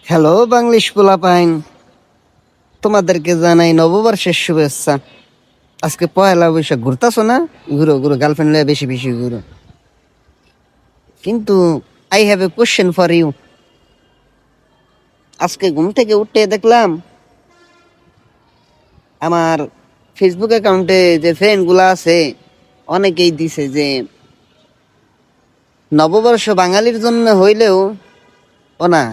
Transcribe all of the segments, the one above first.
Hello Banglish পোলাপাইন, তোমাদেরকে জানাই নববর্ষের শুভেচ্ছা। আজকে পয়লা বৈশাখ, ঘুরতাছো না? ঘুরো ঘুরো, গার্লফ্রেন্ড লয়ে বেশি বেশি ঘুরো। কিন্তু I have a question for you. আজকে ঘুম থেকে উঠে দেখলাম আমার ফেসবুক অ্যাকাউন্টে যে ফ্রেন্ড গুলা আছে অনেকেই দিছে যে নববর্ষ বাঙালির জন্য হইলেও, ও না,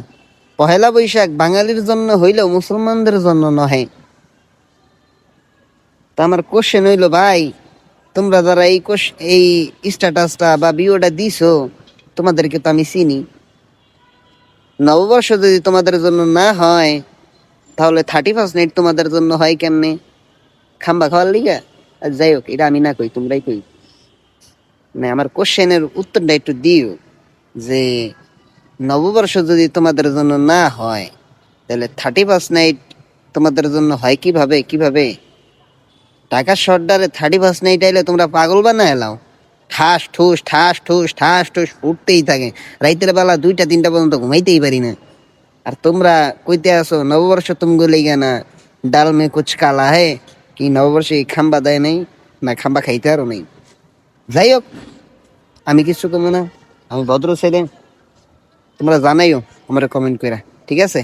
পহেলা বৈশাখ বাঙালির জন্য হইলেও মুসলমানদের জন্য নহে। তা আমার কোশ্চেন হইলো, ভাই তোমরা যারা এই স্ট্যাটাসটা বা ভিডিওটা দিছো, তোমাদেরকে তো আমি চিনি। নববর্ষ যদি তোমাদের জন্য না হয়, তাহলে 31 নাইট তোমাদের জন্য হয় কেমনে? খাম্বা খাওয়ার লিগা? আর যাই হোক, এটা আমি না কই, তোমরাই কই। মানে আমার কোশ্চেনের উত্তরটা একটু দিও যে নববর্ষ যদি তোমাদের জন্য না হয়, তাহলে 31 নাইট তোমাদের জন্য হয় কিভাবে কিভাবে? ঢাকা শহরটারে 31 নাইট আইলে তোমরা পাগল বানায় এলাও। ঠাস ঠুস ঠাস ঠুস ঠাস ঠুস উঠতেই থাকে। রাইতের বেলা 2টা 3টা পর্যন্ত ঘুমাইতেই পারি না। আর তোমরা কইতে আসো নববর্ষ তুমি গলে না ডাল মে কুচ কালা হে, কি নববর্ষে খাম্বা দেয় নাই? না খাম্বা খাইতে আরো নাই। যাই হোক, আমি কিছু কমো না, আমি ভদ্র ছেলে। তোমরা জানাইও আমার কমেন্ট কইরা, ঠিক আছে?